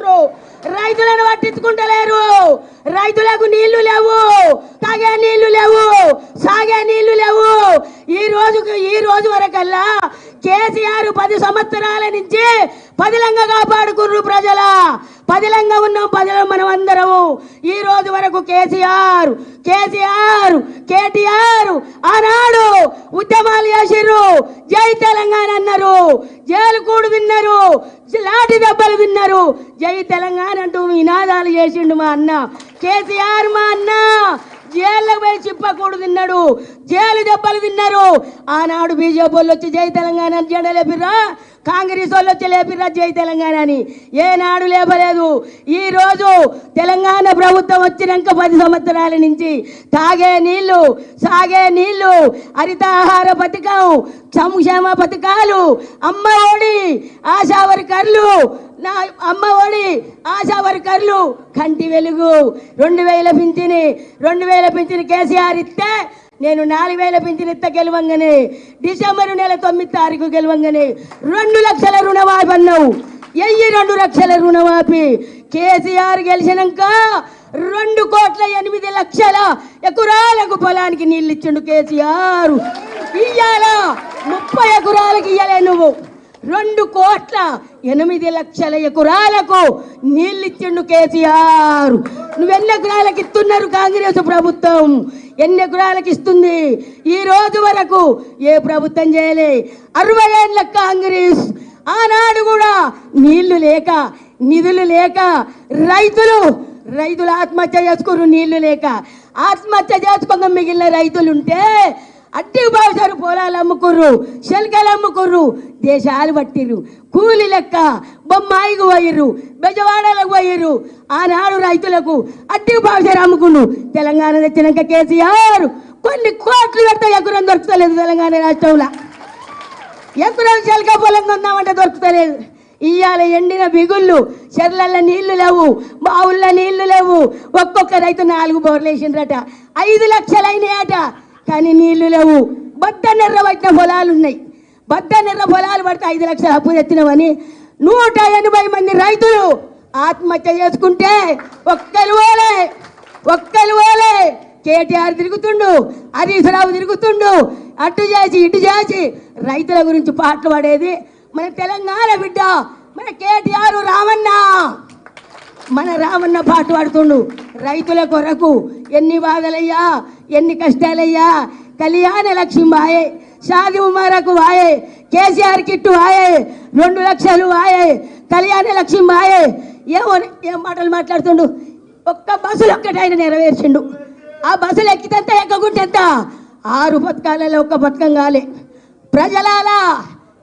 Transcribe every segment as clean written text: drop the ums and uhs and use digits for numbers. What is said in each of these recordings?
చేస్తున్నారు. రైతులను పట్టించుకుంటలేరు. రైతులకు నీళ్లు లేవు, తాగే నీళ్లు లేవు, సాగే నీళ్లు లేవు. ఈ రోజు వరకల్లా కేసీఆర్ 10 సంవత్సరాల నుంచి పదిలంగా కాపాడుకుర్రు ప్రజల. పదిలంగా ఉన్నాం ప్రజలు మనం అందరము. ఈ రోజు వరకు కేటీఆర్ ఆనాడు ఉద్యమాలు చేసిర్రు, జై తెలంగాణ అన్నారు, జైలు కూడు విన్నారు, లాఠీ దెబ్బలు విన్నారు, జై తెలంగాణ అంటూ నినాదాలు చేసిండు మా అన్న కేసీఆర్. మా అన్న జైళ్ళకు పోయి చిప్పకూడు తిన్నాడు, జైలు దెబ్బలు తిన్నారు. ఆనాడు బీజేపీ వాళ్ళు వచ్చి జై తెలంగాణ అని జెండా లేపిర్రా, కాంగ్రెస్ వాళ్ళు వచ్చి లేపిర్రా జై తెలంగాణ అని. ఏనాడు లేపలేదు. ఈ రోజు తెలంగాణ ప్రభుత్వం వచ్చినాక 10 సంవత్సరాల నుంచి తాగే నీళ్లు, సాగే నీళ్లు, హరితాహార పథకం, సంక్షేమ పథకాలు, అమ్మ ఒడి, ఆశా వర్కర్లు, అమ్మ ఒడి, ఆశా వర్కర్లు, కంటి వెలుగు, 2000 పింఛని కేసీఆర్ ఇస్తే నేను 4000 పింఛన్ ఇస్తా గెలవంగానే, డిసెంబర్ నెల 9 తారీఖు గెలవంగానే 2 లక్షల రుణమాఫీ అన్నావు. 2 లక్షల రుణమాఫీ. కేసీఆర్ గెలిచినాక 2,08,00,000 ఎకరాలకు పొలానికి నీళ్ళు ఇచ్చిండు కేసీఆర్. ఇయ్యాల 30 ఎకరాలకు ఇయ్యలే నువ్వు. 2,08,00,000 ఎకరాలకు నీళ్ళు ఇచ్చిండు కేసీఆర్. నువ్వెన్ని ఎకరాలకు ఇస్తున్నారు కాంగ్రెస్ ప్రభుత్వం? ఎన్ని ఎకరాలకు ఇస్తుంది? ఈ రోజు వరకు ఏ ప్రభుత్వం చేయలే. 60 ఏళ్ళ కాంగ్రెస్. ఆనాడు కూడా నీళ్లు లేక, నిధులు లేక రైతులు ఆత్మహత్య చేసుకున్నారు. నీళ్లు లేక ఆత్మహత్య చేసుకోక మిగిలిన రైతులుంటే అట్టి బాసారు, పొలాలు అమ్ముకుర్రు, శల్కలు అమ్ముకుర్రు, దేశాలు పట్టిర్రు, కూలి లెక్క బొమ్మాయికి పోయిర్రు, బెజవాడలకు పోయిర్రు. ఆనాడు రైతులకు అట్టి బాసారు అమ్ముకున్నారు. తెలంగాణ తెచ్చినాక కేసీఆర్ కొన్ని కోట్లు పెడితే ఎకరం దొరుకుతలేదు తెలంగాణ రాష్ట్రంలో. ఎకరం శల్క పొలం కొందామంటే దొరుకుతలేదు. ఇవాళ ఎండిన బిగుళ్ళు, చెర్లల్లో నీళ్లు లేవు, బావుల్లో నీళ్లు లేవు. ఒక్కొక్క రైతు 4 బోర్లు వేసిండ్రట, 5 లక్షలు అయినాయట. కానీ నీళ్లు లేవు. బద్దనెర్ర పట్టిన పొలాలు ఉన్నాయి. బద్దనెర్ర పొలాలు పడితే 5 లక్షలు అప్పు తెచ్చినామని 180 మంది రైతులు ఆత్మహత్య చేసుకుంటే ఒక్కరు ఓలే. కేటీఆర్ తిరుగుతుండు, హరీష్ రావు తిరుగుతుండు, అటు చేసి ఇటు చేసి రైతుల గురించి పాటలు పాడేది మన తెలంగాణ బిడ్డ, మన కేటీఆర్ రామన్న పాట పాడుతుండు. రైతుల కొరకు ఎన్ని బాధలయ్యా, ఎన్ని కష్టాలయ్యా. కళ్యాణ లక్ష్మి వాయే, షాది ముబారక్ వాయే, కేసీఆర్ కిట్టు వాయే, 2 లక్షలు వాయే, కళ్యాణ లక్ష్మి వాయే. ఏం మాటలు మాట్లాడుతుండు. ఒక్క బస్సులు ఒక్కటి ఆయన నెరవేర్చిండు. ఆ బస్సులు ఎక్కితే ఎక్కకుంటేంత 6 పథకాలలో ఒక్క పథకం కాలే. ప్రజలాలా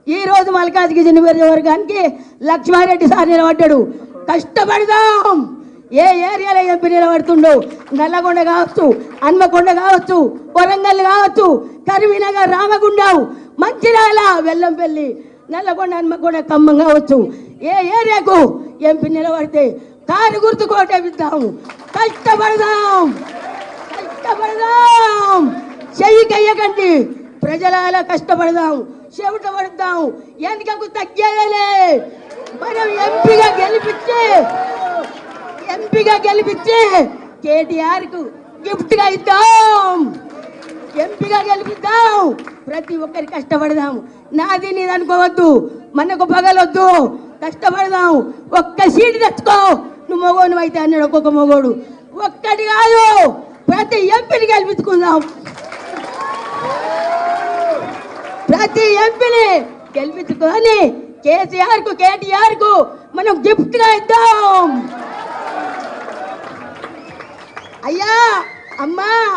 ఈ రోజు మల్కాజ్గిరి నియోజకవర్గానికి లక్ష్మారెడ్డి సార్ నిలబడ్డాడు. కష్టపడదాం. ఏ ఏరియాలో ఎంపీ నిలబడుతుండో, నల్లగొండ కావచ్చు, హన్మకొండ కావచ్చు, వరంగల్ కావచ్చు, కరీంనగర్, రామగుండం, మంచిర్యాల, వెల్లంపల్లి, నల్లగొండ, హన్మకొండ, ఖమ్మం కావచ్చు. ఏ ఏరియాకు ఎంపీ నిలబడితే కారు గుర్తు కోటేపిద్దాం. కష్టపడదాం. చెయ్యి కయ్యకండి. ప్రజల కష్టపడదాం, చెవిట పడదాం. ఎందుకు తగ్గేదలే. మనం ఎంపీగా గెలిపించి కేటీఆర్కు గిఫ్ట్గా ఇద్దాం. ఎంపీగా గెలిపిద్దాం. ప్రతి ఒక్కరి కష్టపడదాం. నాది నీది అనుకోవద్దు, మనకు పగలొద్దు. కష్టపడదాం. ఒక్క సీటు తెచ్చుకో. నువ్వు మొగోడు అయితే అన్నాడు ఒక్కొక్క మొగోడు. ఒక్కటి కాదు, ప్రతి ఎంపీని గెలిపించుకుందాం. ప్రతి ఎంపీని గెలిపించుకొని కేటీఆర్కు మనం గిఫ్ట్గా ఇద్దాం. అయ్యా, అమ్మా.